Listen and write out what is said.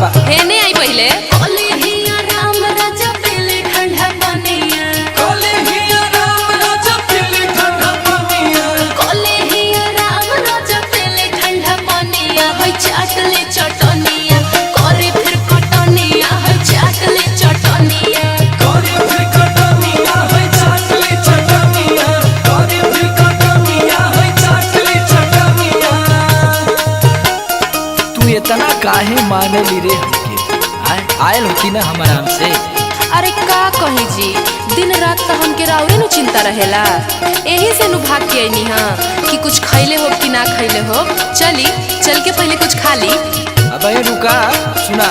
बा हेने आई पहिले इतना काहे माने ली रे हमके आयल होती ना हम आराम से। अरे का कही जी, दिन रात तो हमके राउरे नु चिंता रहेला, यही से नु भाग के आईनी हां कि कुछ खैले हो कि ना खैले हो। चल के पहले कुछ खा ली। अब रुका सुना